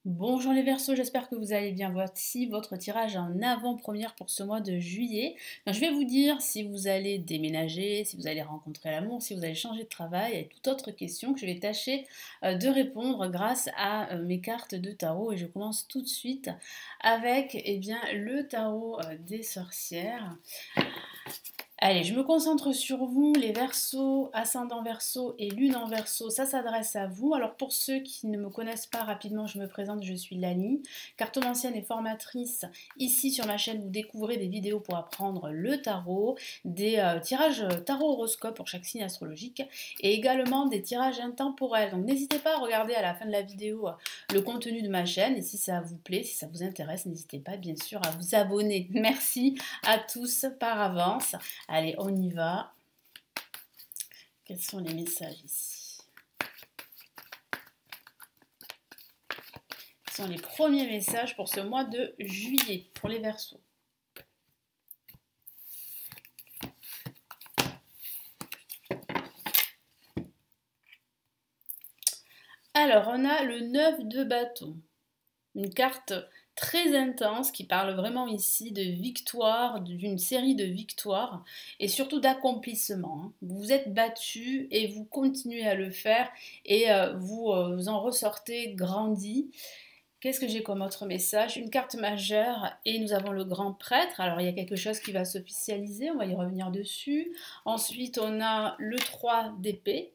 Bonjour les Verseaux, j'espère que vous allez bien. Voici votre tirage en avant-première pour ce mois de juillet. Je vais vous dire si vous allez déménager, si vous allez rencontrer l'amour, si vous allez changer de travail et toute autre question que je vais tâcher de répondre grâce à mes cartes de tarot. Et je commence tout de suite avec le tarot des sorcières. Allez, je me concentre sur vous, les Verseaux, ascendant Verseau et lune en Verseau, ça s'adresse à vous. Alors pour ceux qui ne me connaissent pas rapidement, je me présente, je suis Lani, cartomancienne et formatrice. Ici sur ma chaîne, vous découvrez des vidéos pour apprendre le tarot, des tirages tarot horoscope pour chaque signe astrologique et également des tirages intemporels. Donc n'hésitez pas à regarder à la fin de la vidéo le contenu de ma chaîne et si ça vous plaît, si ça vous intéresse, n'hésitez pas bien sûr à vous abonner. Merci à tous par avance. Allez, on y va. Quels sont les messages ici? Quels sont les premiers messages pour ce mois de juillet, pour les Verseaux? Alors, on a le 9 de bâton. Une carte très intense qui parle vraiment ici de victoire, d'une série de victoires et surtout d'accomplissement. Vous vous êtes battu et vous continuez à le faire et vous en ressortez grandi. Qu'est-ce que j'ai comme autre message? Une carte majeure et nous avons le grand prêtre. Alors il y a quelque chose qui va s'officialiser, on va y revenir dessus. Ensuite on a le 3 d'épée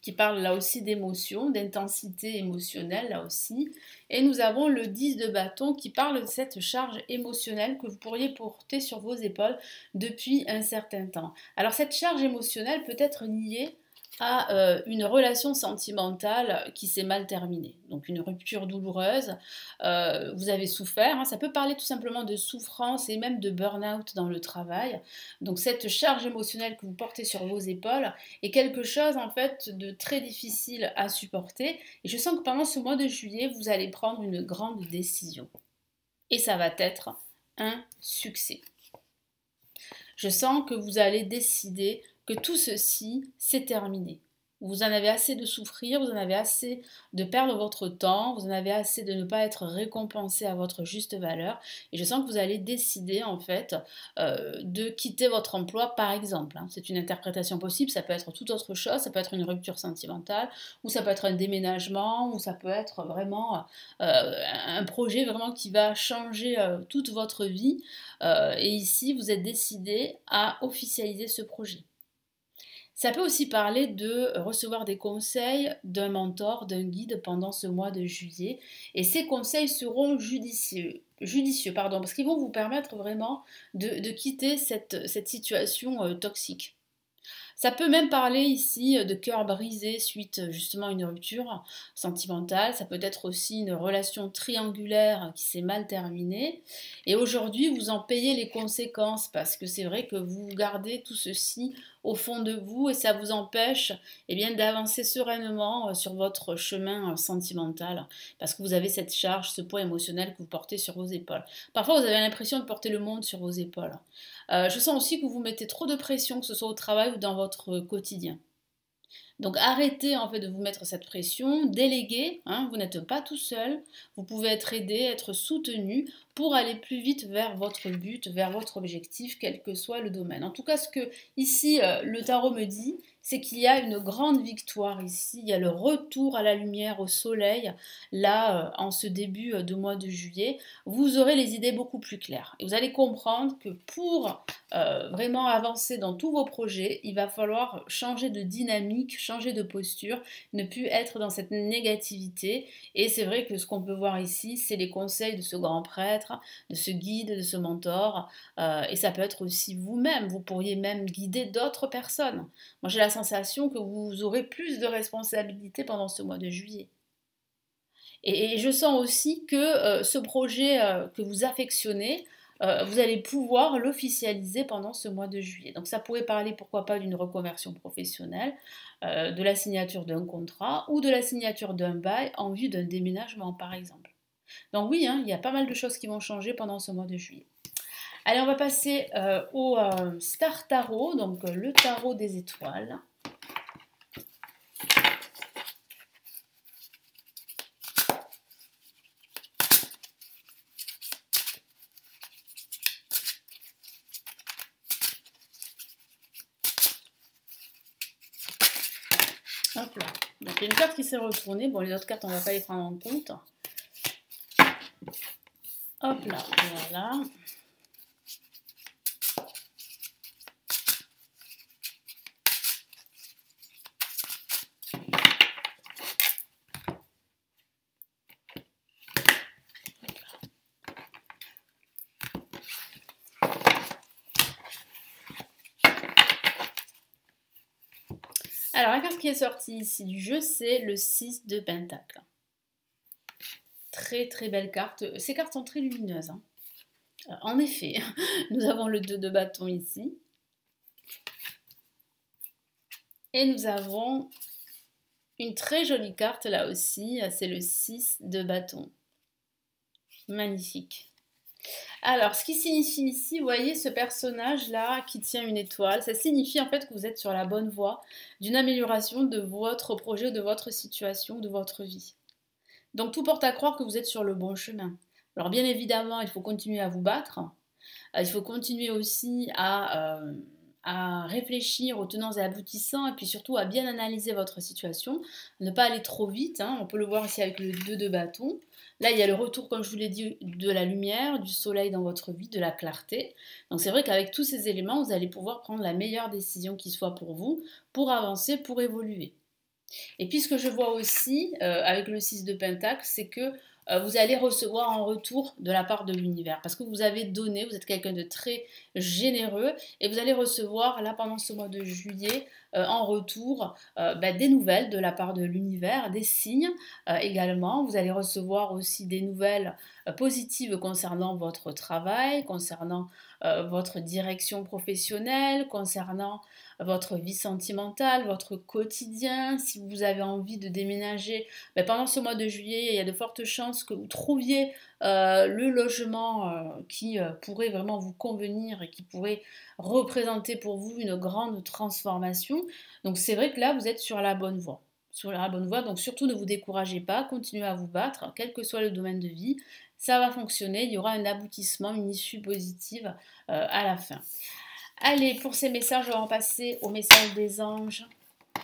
qui parle là aussi d'émotion, d'intensité émotionnelle là aussi. Et nous avons le 10 de bâton qui parle de cette charge émotionnelle que vous pourriez porter sur vos épaules depuis un certain temps. Alors cette charge émotionnelle peut être liée à une relation sentimentale qui s'est mal terminée. Donc une rupture douloureuse, vous avez souffert, hein, ça peut parler tout simplement de souffrance et même de burn-out dans le travail. Donc cette charge émotionnelle que vous portez sur vos épaules est quelque chose en fait de très difficile à supporter. Et je sens que pendant ce mois de juillet, vous allez prendre une grande décision. Et ça va être un succès. Je sens que vous allez décider que tout ceci, c'est terminé. Vous en avez assez de souffrir, vous en avez assez de perdre votre temps, vous en avez assez de ne pas être récompensé à votre juste valeur. Et je sens que vous allez décider en fait de quitter votre emploi par exemple. C'est une interprétation possible, ça peut être toute autre chose, ça peut être une rupture sentimentale, ou ça peut être un déménagement, ou ça peut être vraiment un projet vraiment qui va changer toute votre vie. Et ici, vous êtes décidé à officialiser ce projet. Ça peut aussi parler de recevoir des conseils d'un mentor, d'un guide pendant ce mois de juillet. Et ces conseils seront judicieux parce qu'ils vont vous permettre vraiment de quitter cette situation toxique. Ça peut même parler ici de cœur brisé suite justement à une rupture sentimentale. Ça peut être aussi une relation triangulaire qui s'est mal terminée. Et aujourd'hui, vous en payez les conséquences parce que c'est vrai que vous gardez tout ceci au fond de vous et ça vous empêche d'avancer sereinement sur votre chemin sentimental parce que vous avez cette charge, ce poids émotionnel que vous portez sur vos épaules. Parfois, vous avez l'impression de porter le monde sur vos épaules. Je sens aussi que vous mettez trop de pression, que ce soit au travail ou dans votre quotidien. Donc arrêtez en fait de vous mettre cette pression, déléguez, hein, vous n'êtes pas tout seul, vous pouvez être aidé, être soutenu pour aller plus vite vers votre but, vers votre objectif, quel que soit le domaine. En tout cas, ce que ici le tarot me dit, c'est qu'il y a une grande victoire ici, il y a le retour à la lumière, au soleil, là, en ce début de mois de juillet, vous aurez les idées beaucoup plus claires. Et vous allez comprendre que pour vraiment avancer dans tous vos projets, il va falloir changer de dynamique, changer de posture, ne plus être dans cette négativité. Et c'est vrai que ce qu'on peut voir ici, c'est les conseils de ce grand prêtre, de ce guide, de ce mentor. Et ça peut être aussi vous-même. Vous pourriez même guider d'autres personnes. Moi, j'ai la sensation que vous aurez plus de responsabilités pendant ce mois de juillet. Et je sens aussi que ce projet que vous affectionnez, vous allez pouvoir l'officialiser pendant ce mois de juillet. Donc ça pourrait parler, pourquoi pas, d'une reconversion professionnelle, de la signature d'un contrat ou de la signature d'un bail en vue d'un déménagement, par exemple. Donc oui, hein, il y a pas mal de choses qui vont changer pendant ce mois de juillet. Allez, on va passer au Star Tarot, donc le tarot des étoiles. là. Donc il y a une carte qui s'est retournée. Bon, les autres cartes, on ne va pas les prendre en compte. Hop là, voilà. Alors, la carte qui est sortie ici du jeu, c'est le 6 de Pentacle. Très très belle carte. Ces cartes sont très lumineuses. Hein. En effet, nous avons le 2 de bâton ici. Et nous avons une très jolie carte là aussi, c'est le 6 de bâton. Magnifique. Alors, ce qui signifie ici, vous voyez ce personnage-là qui tient une étoile, ça signifie en fait que vous êtes sur la bonne voie d'une amélioration de votre projet, de votre situation, de votre vie. Donc, tout porte à croire que vous êtes sur le bon chemin. Alors, bien évidemment, il faut continuer à vous battre. Il faut continuer aussi à réfléchir aux tenants et aboutissants et puis surtout à bien analyser votre situation, ne pas aller trop vite, hein. On peut le voir ici avec le 2 de bâton. Là, il y a le retour, comme je vous l'ai dit, de la lumière, du soleil dans votre vie, de la clarté. Donc c'est vrai qu'avec tous ces éléments, vous allez pouvoir prendre la meilleure décision qui soit pour vous, pour avancer, pour évoluer. Et puis ce que je vois aussi avec le 6 de Pentacle, c'est que vous allez recevoir en retour de la part de l'univers. Parce que vous avez donné, vous êtes quelqu'un de très généreux et vous allez recevoir là pendant ce mois de juillet en retour des nouvelles de la part de l'univers, des signes également. Vous allez recevoir aussi des nouvelles positives concernant votre travail, concernant votre direction professionnelle, concernant votre vie sentimentale, votre quotidien. Si vous avez envie de déménager, pendant ce mois de juillet, il y a de fortes chances que vous trouviez le logement qui pourrait vraiment vous convenir et qui pourrait représenter pour vous une grande transformation. Donc c'est vrai que là, vous êtes sur la bonne voie. Sur la bonne voie, donc surtout ne vous découragez pas, continuez à vous battre, quel que soit le domaine de vie, ça va fonctionner, il y aura un aboutissement, une issue positive à la fin. Allez, pour ces messages, on va passer au message des anges.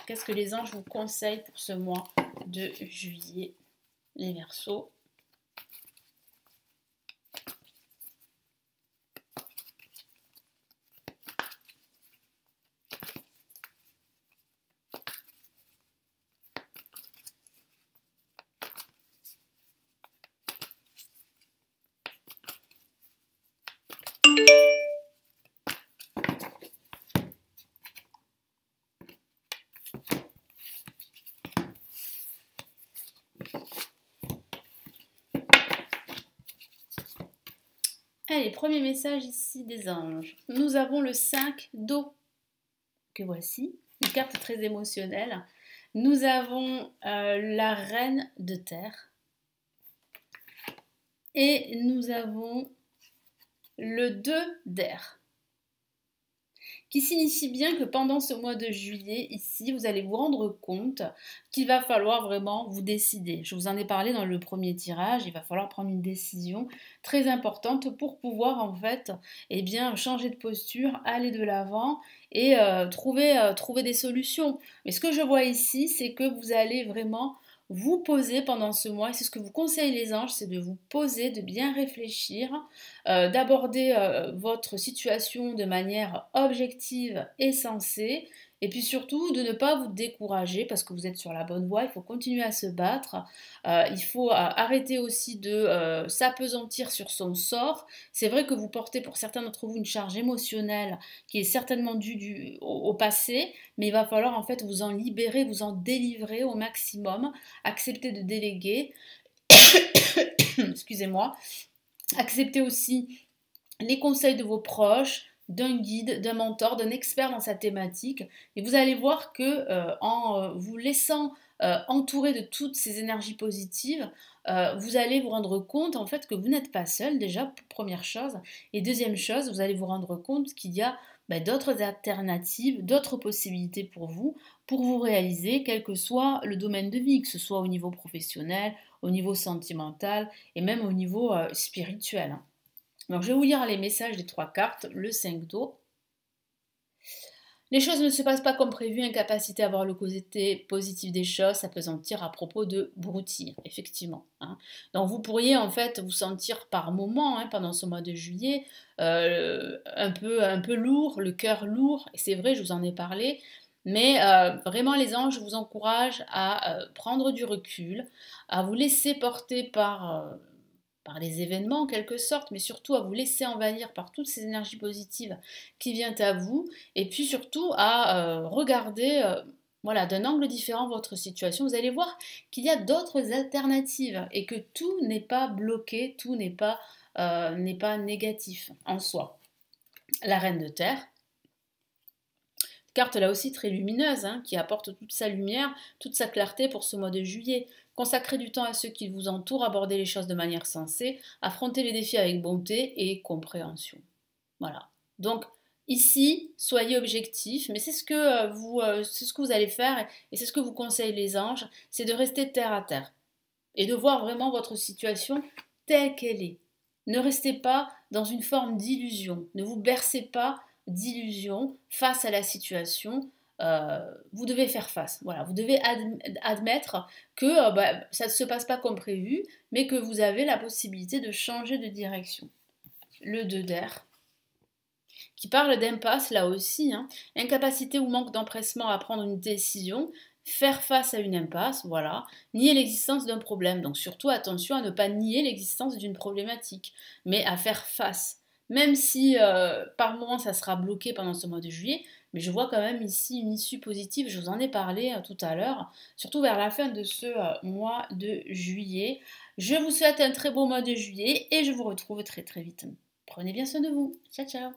Qu'est-ce que les anges vous conseillent pour ce mois de juillet, les Verseaux? Allez, premier message ici des anges. Nous avons le 5 d'eau, que voici, une carte très émotionnelle. Nous avons la reine de terre. Et nous avons le 2 d'air. Qui signifie bien que pendant ce mois de juillet, ici, vous allez vous rendre compte qu'il va falloir vraiment vous décider. Je vous en ai parlé dans le premier tirage, il va falloir prendre une décision très importante pour pouvoir en fait changer de posture, aller de l'avant et trouver des solutions. Mais ce que je vois ici, c'est que vous allez vraiment vous poser pendant ce mois, et c'est ce que vous conseillent les anges, c'est de vous poser, de bien réfléchir, d'aborder votre situation de manière objective et sensée, et puis surtout de ne pas vous décourager parce que vous êtes sur la bonne voie, il faut continuer à se battre, il faut arrêter aussi de s'apesantir sur son sort. C'est vrai que vous portez pour certains d'entre vous une charge émotionnelle qui est certainement due au passé, mais il va falloir en fait vous en libérer, vous en délivrer au maximum, accepter de déléguer, excusez-moi, accepter aussi les conseils de vos proches, d'un guide, d'un mentor, d'un expert dans sa thématique. Et vous allez voir que en vous laissant entourer de toutes ces énergies positives, vous allez vous rendre compte en fait que vous n'êtes pas seul déjà, première chose. Et deuxième chose, vous allez vous rendre compte qu'il y a d'autres alternatives, d'autres possibilités pour vous réaliser, quel que soit le domaine de vie, que ce soit au niveau professionnel, au niveau sentimental et même au niveau spirituel. Donc je vais vous lire les messages des 3 cartes, le 5 d'eau. Les choses ne se passent pas comme prévu, incapacité à voir le côté positif des choses, s'appesantir à propos de broutilles, effectivement. Hein. Donc vous pourriez en fait vous sentir par moment, hein, pendant ce mois de juillet, un peu lourd, le cœur lourd, et c'est vrai, je vous en ai parlé, mais vraiment les anges vous encouragent à prendre du recul, à vous laisser porter par les événements en quelque sorte, mais surtout à vous laisser envahir par toutes ces énergies positives qui viennent à vous, et puis surtout à regarder voilà, d'un angle différent votre situation. Vous allez voir qu'il y a d'autres alternatives et que tout n'est pas bloqué, tout n'est pas négatif en soi. La reine de terre, carte là aussi très lumineuse, hein, qui apporte toute sa lumière, toute sa clarté pour ce mois de juillet. Consacrez du temps à ceux qui vous entourent, abordez les choses de manière sensée, affrontez les défis avec bonté et compréhension. Voilà. Donc ici, soyez objectif, mais c'est ce que vous allez faire et c'est ce que vous conseillent les anges, c'est de rester terre à terre et de voir vraiment votre situation telle qu'elle est. Ne restez pas dans une forme d'illusion, ne vous bercez pas d'illusion face à la situation. Vous devez faire face. Voilà, vous devez admettre que ça ne se passe pas comme prévu, mais que vous avez la possibilité de changer de direction. Le 2 d'air, qui parle d'impasse là aussi, hein, incapacité ou manque d'empressement à prendre une décision, faire face à une impasse, voilà, nier l'existence d'un problème. Donc surtout attention à ne pas nier l'existence d'une problématique, mais à faire face. Même si par moment ça sera bloqué pendant ce mois de juillet, mais je vois quand même ici une issue positive, je vous en ai parlé tout à l'heure, surtout vers la fin de ce mois de juillet. Je vous souhaite un très beau mois de juillet et je vous retrouve très très vite. Prenez bien soin de vous. Ciao ciao.